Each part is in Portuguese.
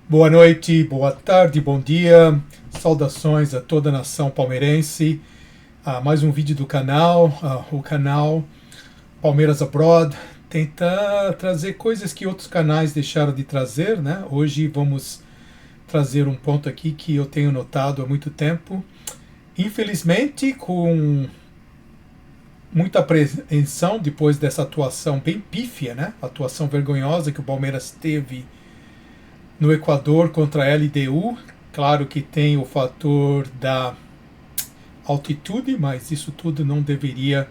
Boa noite, boa tarde, bom dia. Saudações a toda a nação palmeirense. Mais um vídeo do canal, o canal Palmeiras Abroad. Tenta trazer coisas que outros canais deixaram de trazer, né? Hoje vamos trazer um ponto aqui que eu tenho notado há muito tempo. Infelizmente, com muita apreensão depois dessa atuação bem pífia, né? Atuação vergonhosa que o Palmeiras teve no Equador contra a LDU. Claro que tem o fator da altitude, mas isso tudo não deveria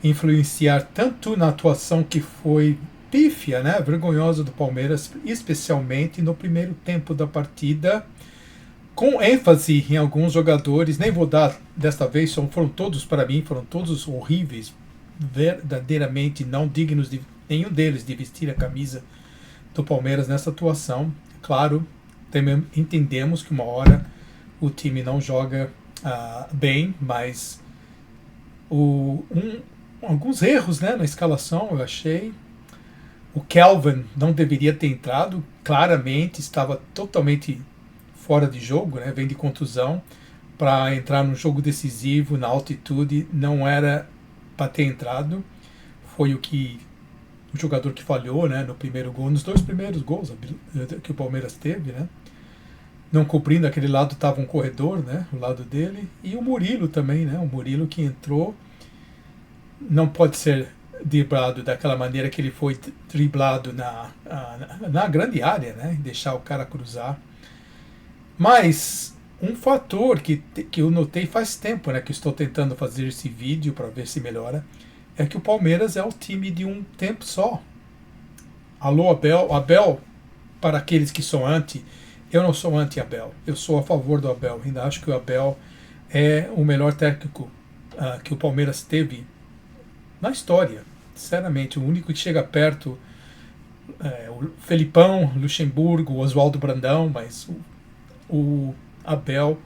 influenciar tanto na atuação que foi pífia, né, vergonhosa do Palmeiras, especialmente no primeiro tempo da partida, com ênfase em alguns jogadores. Nem vou dar desta vez, foram todos, para mim, foram todos horríveis, verdadeiramente não dignos de nenhum deles de vestir a camisa do Palmeiras nessa atuação. Claro, entendemos que uma hora o time não joga bem, mas alguns erros, né, na escalação eu achei. O Kelvin não deveria ter entrado, claramente estava totalmente fora de jogo, né, vem de contusão, para entrar num jogo decisivo na altitude, não era para ter entrado. Foi o jogador que falhou, né, no primeiro gol, nos dois primeiros gols que o Palmeiras teve, né, não cobrindo aquele lado, estava um corredor, né, o lado dele, e o Murilo também, né, o Murilo que entrou, não pode ser driblado daquela maneira que ele foi driblado na grande área, né, deixar o cara cruzar. Mas um fator que eu notei faz tempo, né, que estou tentando fazer esse vídeo para ver se melhora, é que o Palmeiras é o time de um tempo só. Alô, Abel. Abel, para aqueles que são anti, eu não sou anti-Abel. Eu sou a favor do Abel. Ainda acho que o Abel é o melhor técnico que o Palmeiras teve na história. Sinceramente, o único que chega perto é o Felipão, Luxemburgo, Oswaldo Brandão, mas o Abel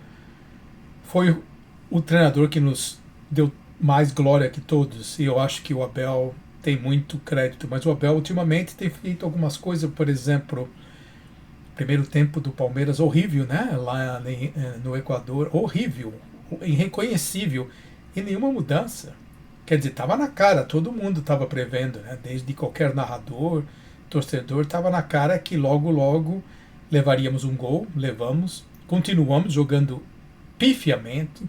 foi o treinador que nos deu mais glória que todos, e eu acho que o Abel tem muito crédito, mas o Abel ultimamente tem feito algumas coisas, por exemplo, primeiro tempo do Palmeiras horrível, né, lá no Equador, horrível, irreconhecível, e nenhuma mudança. Quer dizer, estava na cara, todo mundo estava prevendo, né, desde qualquer narrador, torcedor, estava na cara que logo, logo levaríamos um gol, levamos, continuamos jogando pifiamente,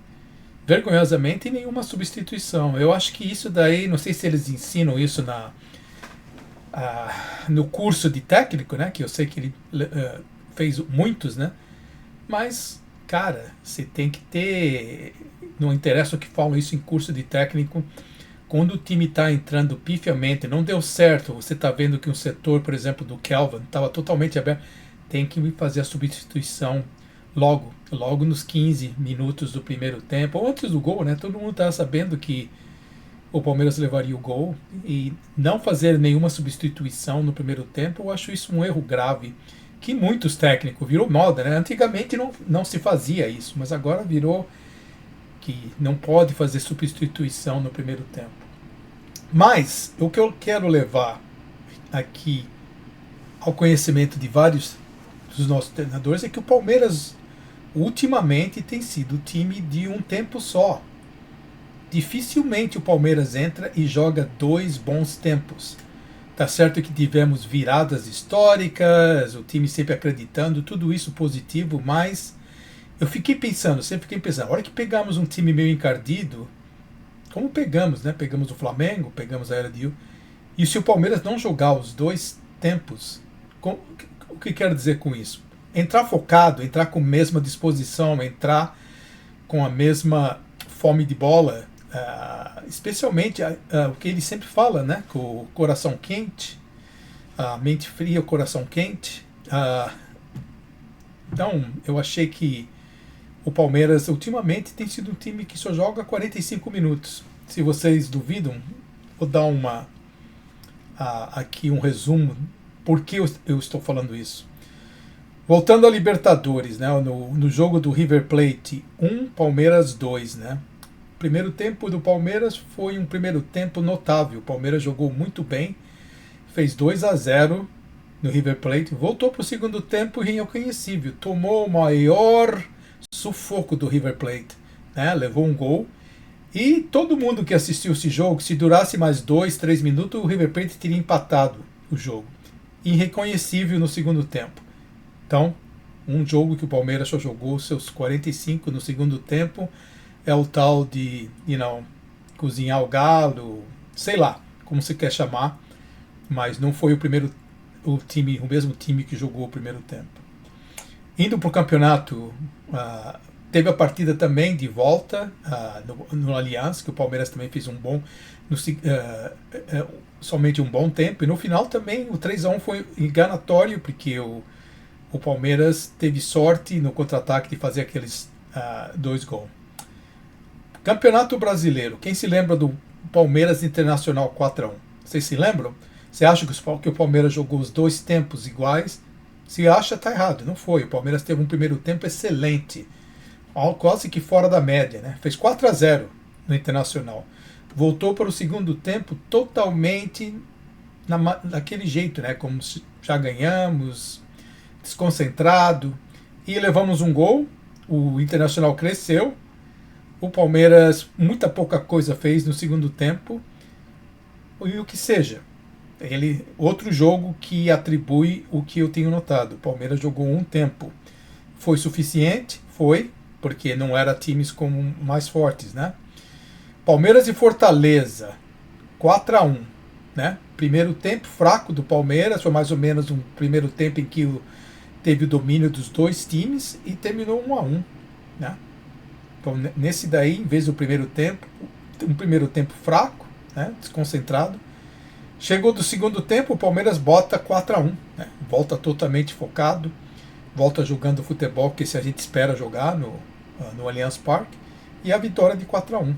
vergonhosamente, e nenhuma substituição. Eu acho que isso daí, não sei se eles ensinam isso no curso de técnico, né? Que eu sei que ele fez muitos, né? Mas, cara, você tem que ter. Não interessa o que falam isso em curso de técnico. Quando o time está entrando pifiamente, não deu certo, você está vendo que um setor, por exemplo, do Kelvin, estava totalmente aberto, tem que fazer a substituição logo nos 15 minutos do primeiro tempo, ou antes do gol, né? Todo mundo estava sabendo que o Palmeiras levaria o gol, e não fazer nenhuma substituição no primeiro tempo, eu acho isso um erro grave, que muitos técnicos, virou moda, né? Antigamente não se fazia isso, mas agora virou que não pode fazer substituição no primeiro tempo. Mas o que eu quero levar aqui ao conhecimento de vários dos nossos treinadores é que o Palmeiras ultimamente tem sido o time de um tempo só. Dificilmente o Palmeiras entra e joga dois bons tempos. Tá certo que tivemos viradas históricas, o time sempre acreditando, tudo isso positivo, mas eu sempre fiquei pensando, a hora que pegamos um time meio encardido, como pegamos, né? Pegamos o Flamengo, pegamos a LDU, e se o Palmeiras não jogar os dois tempos, o que quero dizer com isso? Entrar focado, entrar com a mesma disposição, entrar com a mesma fome de bola, especialmente o que ele sempre fala, né? Com o coração quente, a mente fria, o coração quente. Então, eu achei que o Palmeiras ultimamente tem sido um time que só joga 45 minutos. Se vocês duvidam, vou dar aqui um resumo por que eu estou falando isso. Voltando a Libertadores, né, no jogo do River Plate 1, Palmeiras 2, né? O primeiro tempo do Palmeiras foi um primeiro tempo notável. O Palmeiras jogou muito bem, fez 2-0, no River Plate, voltou para o segundo tempo irreconhecível, tomou o maior sufoco do River Plate, né? Levou um gol e todo mundo que assistiu esse jogo, se durasse mais 2, 3 minutos, o River Plate teria empatado o jogo. Irreconhecível no segundo tempo. Então, um jogo que o Palmeiras só jogou seus 45 no segundo tempo é o tal de, cozinhar o galo, sei lá como você quer chamar, mas não foi o mesmo time que jogou o primeiro tempo. Indo para o campeonato, teve a partida também de volta no Allianz, que o Palmeiras também fez somente um bom tempo, e no final também o 3-1 foi enganatório, porque o Palmeiras teve sorte no contra-ataque de fazer aqueles 2 gols. Campeonato Brasileiro, quem se lembra do Palmeiras Internacional 4-1? Vocês se lembram? Você acha que o Palmeiras jogou os 2 tempos iguais? Se acha, tá errado. Não foi. O Palmeiras teve um primeiro tempo excelente, quase que fora da média, né? Fez 4-0 no Internacional. Voltou para o segundo tempo totalmente daquele jeito, né? Como se já ganhamos, desconcentrado, e levamos um gol. O Internacional cresceu. O Palmeiras muita pouca coisa fez no segundo tempo, e o que seja. Outro jogo que atribui o que eu tenho notado. O Palmeiras jogou um tempo. Foi suficiente? Foi, porque não era times como mais fortes, né? Palmeiras e Fortaleza, 4-1, né? Primeiro tempo fraco do Palmeiras, foi mais ou menos um primeiro tempo em que teve o domínio dos 2 times e terminou 1-1, né? Então, nesse daí, em vez do primeiro tempo, um primeiro tempo fraco, né, desconcentrado. Chegou do segundo tempo, o Palmeiras bota 4-1, né, volta totalmente focado, volta jogando o futebol que a gente espera jogar no Allianz Parque, e a vitória de 4-1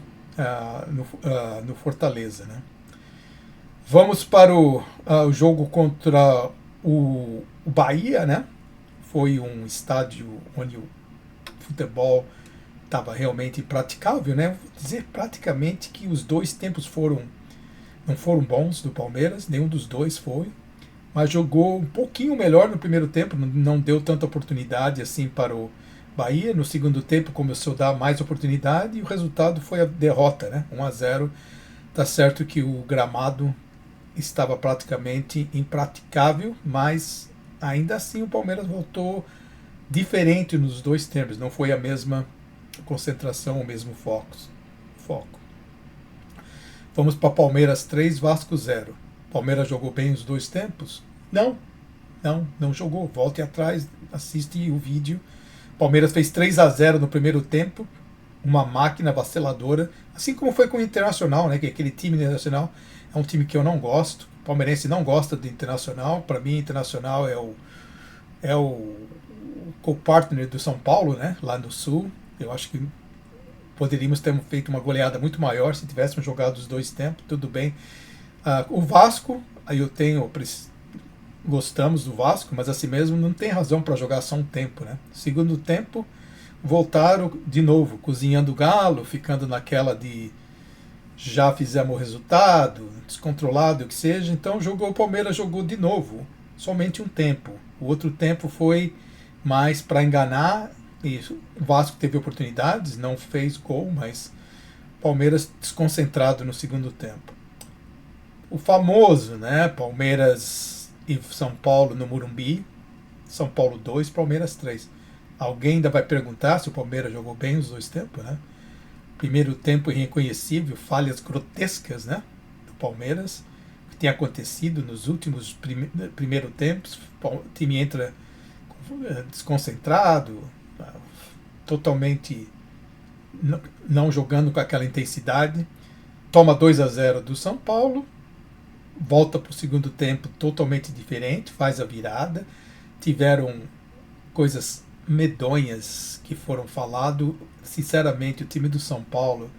no Fortaleza, né. Vamos para o jogo contra o Bahia, né? Foi um estádio onde o futebol estava realmente impraticável, né? Vou dizer praticamente que os 2 tempos não foram bons do Palmeiras, nenhum dos 2 foi, mas jogou um pouquinho melhor no primeiro tempo, não deu tanta oportunidade assim para o Bahia. No segundo tempo começou a dar mais oportunidade e o resultado foi a derrota, né? 1-0. Tá certo que o gramado estava praticamente impraticável, mas ainda assim o Palmeiras voltou diferente nos 2 tempos, não foi a mesma concentração, o mesmo foco. Vamos para Palmeiras 3, Vasco 0. Palmeiras jogou bem os 2 tempos? Não jogou. Volte atrás, assiste o vídeo. Palmeiras fez 3-0 no primeiro tempo, uma máquina vaciladora, assim como foi com o Internacional, né? Que aquele time internacional é um time que eu não gosto. O palmeirense não gosta do Internacional. Para mim, o Internacional é o co-partner do São Paulo, né? Lá no Sul. Eu acho que poderíamos ter feito uma goleada muito maior se tivéssemos jogado os 2 tempos, tudo bem. O Vasco, aí gostamos do Vasco, mas assim mesmo não tem razão para jogar só um tempo, né? Segundo tempo, voltaram de novo, cozinhando o galo, ficando naquela de já fizemos o resultado, descontrolado, o que seja. Então o Palmeiras jogou de novo, somente um tempo. O outro tempo foi mais para enganar. Isso. O Vasco teve oportunidades, não fez gol, mas Palmeiras desconcentrado no segundo tempo. O famoso, né, Palmeiras e São Paulo no Morumbi, São Paulo 2, Palmeiras 3. Alguém ainda vai perguntar se o Palmeiras jogou bem os 2 tempos, né? Primeiro tempo irreconhecível, falhas grotescas, né, do Palmeiras, que tem acontecido nos últimos primeiros tempos. O time entra desconcentrado, totalmente não jogando com aquela intensidade, toma 2-0 do São Paulo, volta para o segundo tempo totalmente diferente, faz a virada. Tiveram coisas medonhas que foram faladas. Sinceramente, o time do São Paulo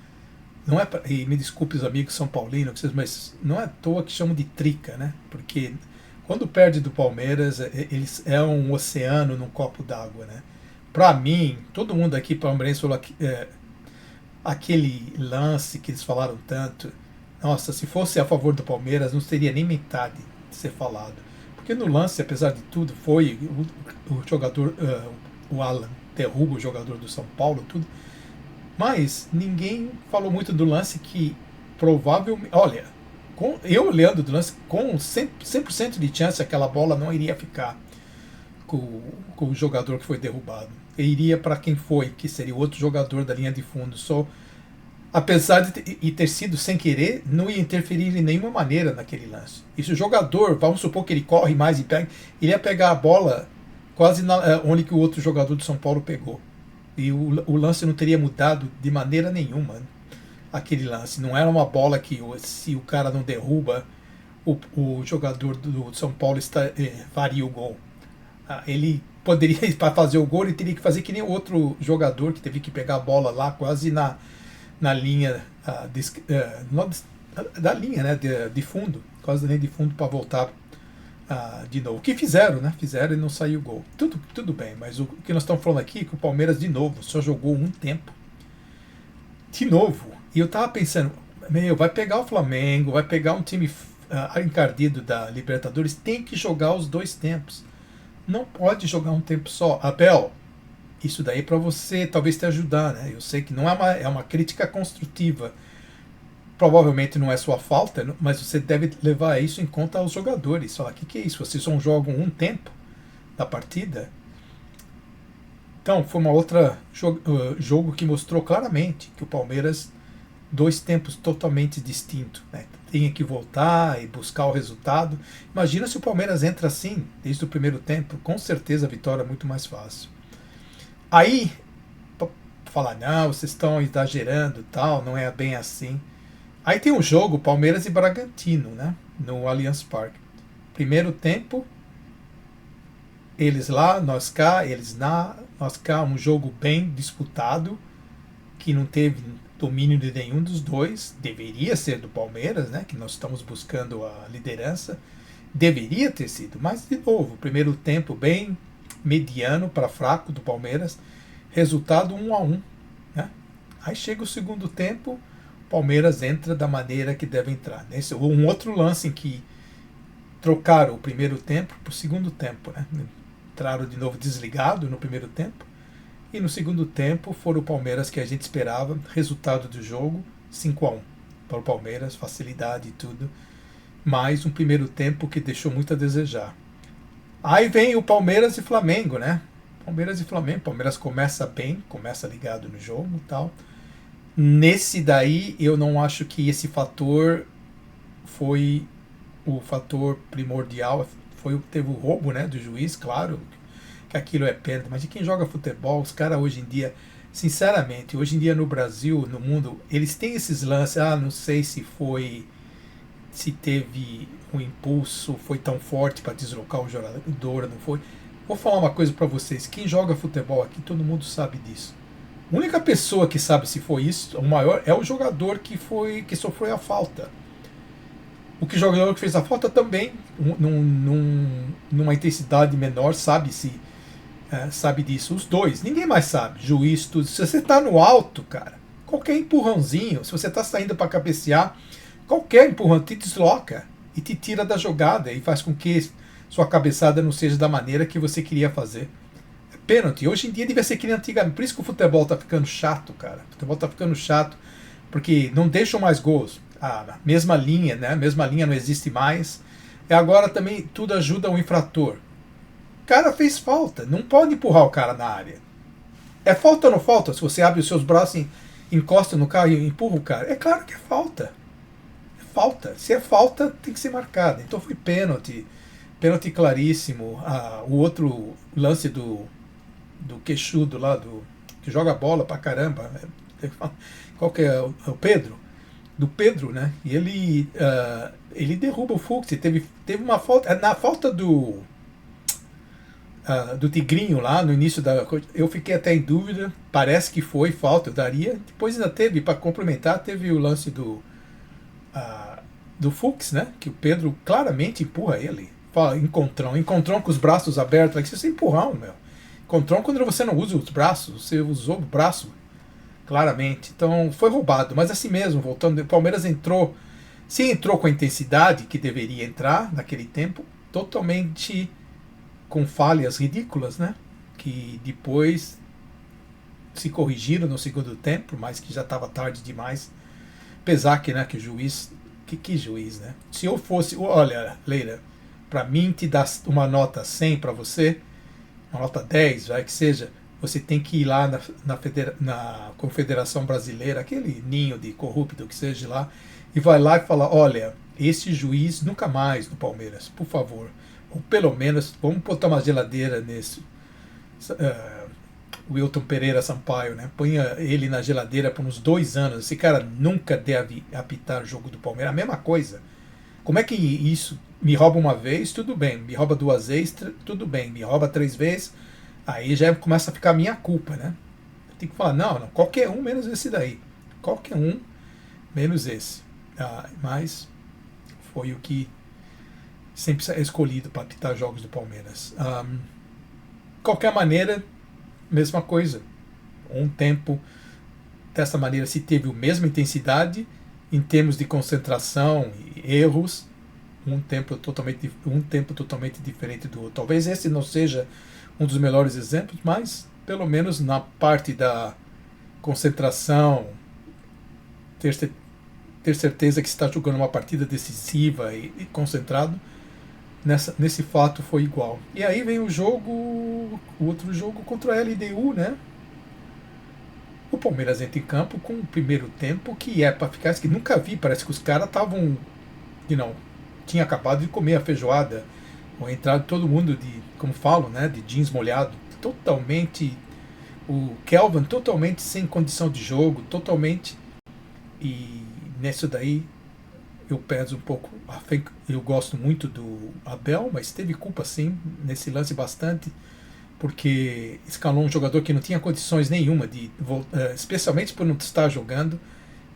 não é e me desculpe os amigos são paulinos, mas não é à toa que chamam de trica, né? Porque quando perde do Palmeiras, eles é um oceano num copo d'água, né? Para mim, todo mundo aqui palmeirense falou aquele lance que eles falaram tanto. Nossa, se fosse a favor do Palmeiras, não seria nem metade de ser falado. Porque no lance, apesar de tudo, foi o jogador, o Alan derruba o jogador do São Paulo, tudo. Mas ninguém falou muito do lance que provavelmente. Olha, eu olhando do lance, com 100% de chance aquela bola não iria ficar com o jogador que foi derrubado. E iria para quem foi, que seria o outro jogador da linha de fundo. Só, apesar de ter sido sem querer, não ia interferir em nenhuma maneira naquele lance. E se o jogador, vamos supor que ele corre mais e pega, ele ia pegar a bola quase onde que o outro jogador do São Paulo pegou. E o lance não teria mudado de maneira nenhuma. Aquele lance. Não era uma bola que, se o cara não derruba, o jogador do São Paulo faria o gol. Ele poderia, para fazer o gol, ele teria que fazer que nem o outro jogador que teve que pegar a bola lá quase na linha da linha, né, de fundo, quase da linha de fundo, para voltar de novo. O que fizeram, né? Fizeram e não saiu o gol. Tudo bem, mas o que nós estamos falando aqui é que o Palmeiras, de novo, só jogou um tempo. De novo. E eu tava pensando, vai pegar o Flamengo, vai pegar um time encardido da Libertadores, tem que jogar os 2 tempos. Não pode jogar um tempo só. Abel, isso daí para você talvez te ajudar, né? Eu sei que não é uma crítica construtiva. Provavelmente não é sua falta, mas você deve levar isso em conta aos jogadores. Falar, o que é isso? Vocês só jogam um tempo da partida? Então, foi uma outra jogo que mostrou claramente que o Palmeiras, 2 tempos totalmente distintos, né? Tinha que voltar e buscar o resultado. Imagina se o Palmeiras entra assim, desde o primeiro tempo, com certeza a vitória é muito mais fácil. Aí, falar, não, vocês estão exagerando, tal, não é bem assim. Aí tem um jogo, Palmeiras e Bragantino, né, no Allianz Parque. Primeiro tempo, eles lá, nós cá, nós cá, um jogo bem disputado, que não teve domínio de nenhum dos dois. Deveria ser do Palmeiras, né, que nós estamos buscando a liderança. Deveria ter sido, mas de novo, primeiro tempo bem mediano para fraco do Palmeiras. Resultado 1-1, né? Aí chega o segundo tempo, o Palmeiras entra da maneira que deve entrar. Um outro lance em que trocaram o primeiro tempo para o segundo tempo, né? Entraram de novo desligado no primeiro tempo. E no segundo tempo foram o Palmeiras que a gente esperava. Resultado do jogo, 5-1 para o Palmeiras, facilidade e tudo. Mas um primeiro tempo que deixou muito a desejar. Aí vem o Palmeiras e Flamengo, né? Palmeiras e Flamengo. Palmeiras começa bem, começa ligado no jogo e tal. Nesse daí, eu não acho que esse fator foi o fator primordial. Teve o roubo, né, do juiz, claro, que aquilo é pênalti, mas de quem joga futebol, os caras hoje em dia, sinceramente, hoje em dia no Brasil, no mundo, eles têm esses lances, não sei se teve um impulso, foi tão forte para deslocar o jogador, não foi. Vou falar uma coisa para vocês, quem joga futebol aqui, todo mundo sabe disso. A única pessoa que sabe se foi isso, o maior, é o jogador que sofreu a falta. O jogador que fez a falta também, numa intensidade menor, sabe disso. Os dois, ninguém mais sabe. Juiz, tudo. Se você está no alto, cara, qualquer empurrãozinho, se você está saindo para cabecear, qualquer empurrão te desloca e te tira da jogada e faz com que sua cabeçada não seja da maneira que você queria fazer. É pênalti. Hoje em dia devia ser que nem antigamente. Por isso que o futebol tá ficando chato, cara. O futebol tá ficando chato porque não deixam mais gols. A mesma linha, né? A mesma linha não existe mais. E agora também tudo ajuda o infrator. O cara fez falta. Não pode empurrar o cara na área. É falta ou não falta? Se você abre os seus braços, encosta no carro e empurra o cara. É claro que é falta. É falta. Se é falta, tem que ser marcada. Então foi pênalti. Pênalti claríssimo. O outro lance do queixudo lá, que joga bola pra caramba. Qual que é? O Pedro? Do Pedro, né? E ele derruba o Fux. Teve uma falta. Na falta do Tigrinho lá no início da coisa, eu fiquei até em dúvida. Parece que foi falta, eu daria. Depois ainda teve, para complementar, teve o lance do Fux, né? Que o Pedro claramente empurra ele. Fala, encontrão com os braços abertos. Isso é empurrão, meu. Encontrão quando você não usa os braços, você usou o braço. Claramente. Então foi roubado, mas assim mesmo, voltando, o Palmeiras entrou com a intensidade que deveria entrar naquele tempo, totalmente com falhas ridículas, né? Que depois se corrigiram no segundo tempo, mas que já estava tarde demais. Apesar que, né, que o juiz... Que juiz, né? Se eu fosse... Olha, Leila, para mim te dar uma nota 100 para você, uma nota 10, vai que seja, você tem que ir lá na Confederação Brasileira, aquele ninho de corrupto que seja lá, e vai lá e fala, olha, esse juiz nunca mais no Palmeiras, por favor. Ou pelo menos, vamos botar uma geladeira nesse... Wilton Pereira Sampaio, né? Ponha ele na geladeira por uns 2 anos. Esse cara nunca deve apitar jogo do Palmeiras. A mesma coisa. Como é que isso me rouba uma vez, tudo bem. Me rouba 2 vezes, tudo bem. Me rouba 3 vezes, aí já começa a ficar minha culpa, né? Tem que falar, não, qualquer um menos esse daí. Qualquer um menos esse. Mas foi o que sempre é escolhido para apitar jogos do Palmeiras. Qualquer maneira, mesma coisa. Um tempo dessa maneira se teve a mesma intensidade em termos de concentração e erros, um tempo totalmente diferente do outro. Talvez esse não seja um dos melhores exemplos, mas pelo menos na parte da concentração, ter certeza que está jogando uma partida decisiva e concentrado, nesse fato foi igual. E aí vem o outro jogo contra a LDU, né? O Palmeiras entra em campo com o primeiro tempo que é para ficar, que nunca vi, parece que os caras estavam, tinha acabado de comer a feijoada, ou entrado todo mundo como falo, né, de jeans molhado, totalmente, o Kelvin totalmente sem condição de jogo, totalmente, e nisso daí eu peso um pouco, eu gosto muito do Abel, mas teve culpa sim, nesse lance bastante, porque escalou um jogador que não tinha condições nenhuma, especialmente por não estar jogando,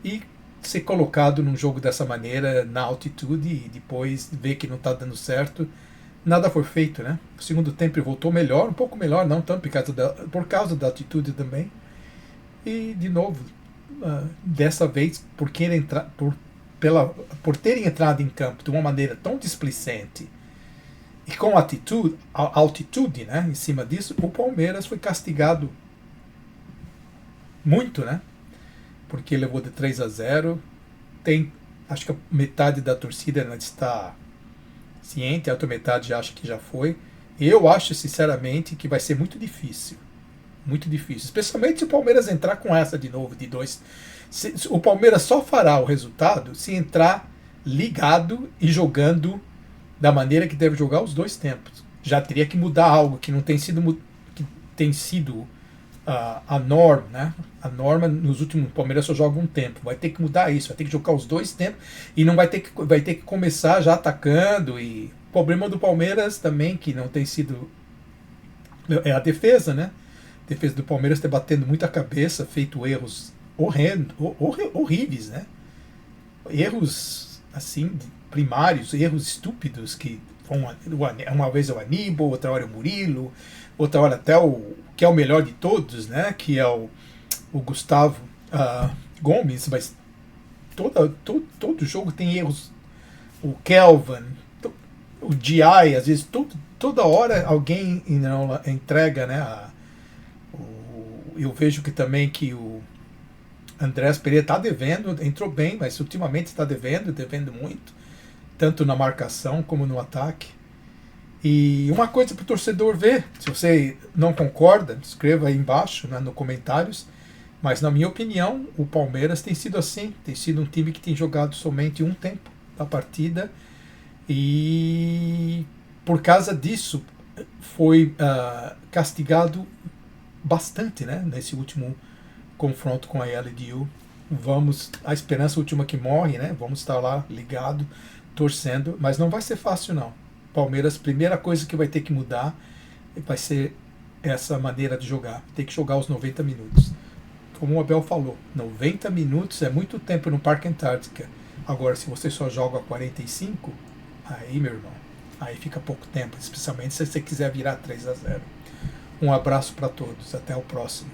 e ser colocado num jogo dessa maneira, na altitude, e depois ver que não está dando certo. Nada foi feito, né? O segundo tempo ele voltou melhor, um pouco melhor, não tanto por causa da altitude também. E, de novo, dessa vez, por terem entrado em campo de uma maneira tão displicente, e com altitude, né, em cima disso, o Palmeiras foi castigado muito, né? Porque levou de 3-0. Acho que a metade da torcida ainda está ciente, a outra metade acha que já foi. Eu acho, sinceramente, que vai ser muito difícil. Muito difícil. Especialmente se o Palmeiras entrar com essa de novo, de 2. O Palmeiras só fará o resultado se entrar ligado e jogando da maneira que deve jogar os 2 tempos. Já teria que mudar algo que não tem sido a norma, né? A norma nos últimos, o Palmeiras só joga um tempo. Vai ter que mudar isso, vai ter que jogar os 2 tempos e não vai ter que começar já atacando. E o problema do Palmeiras também, que não tem sido, é a defesa, né? A defesa do Palmeiras está batendo muita cabeça, feito erros horríveis, né? Erros assim primários, erros estúpidos, que uma vez é o Aníbal, outra hora é o Murilo, outra hora até que é o melhor de todos, né, que é o Gustavo Gomes, mas todo jogo tem erros. O Kelvin, o Diay, às vezes toda hora alguém entrega, né, eu vejo que também que o Andrés Pereira está devendo, entrou bem, mas ultimamente está devendo muito, tanto na marcação como no ataque. E uma coisa para o torcedor ver, se você não concorda, escreva aí embaixo, né, nos comentários, mas na minha opinião, o Palmeiras tem sido assim, tem sido um time que tem jogado somente um tempo da partida, e por causa disso foi castigado bastante, né, nesse último confronto com a LDU. A esperança última que morre, né? Vamos estar lá ligado, torcendo, mas não vai ser fácil não. Palmeiras, primeira coisa que vai ter que mudar vai ser essa maneira de jogar. Tem que jogar os 90 minutos. Como o Abel falou, 90 minutos é muito tempo no Parque Antártica. Agora, se você só joga 45, aí, meu irmão, aí fica pouco tempo, especialmente se você quiser virar 3-0. Um abraço para todos, até o próximo.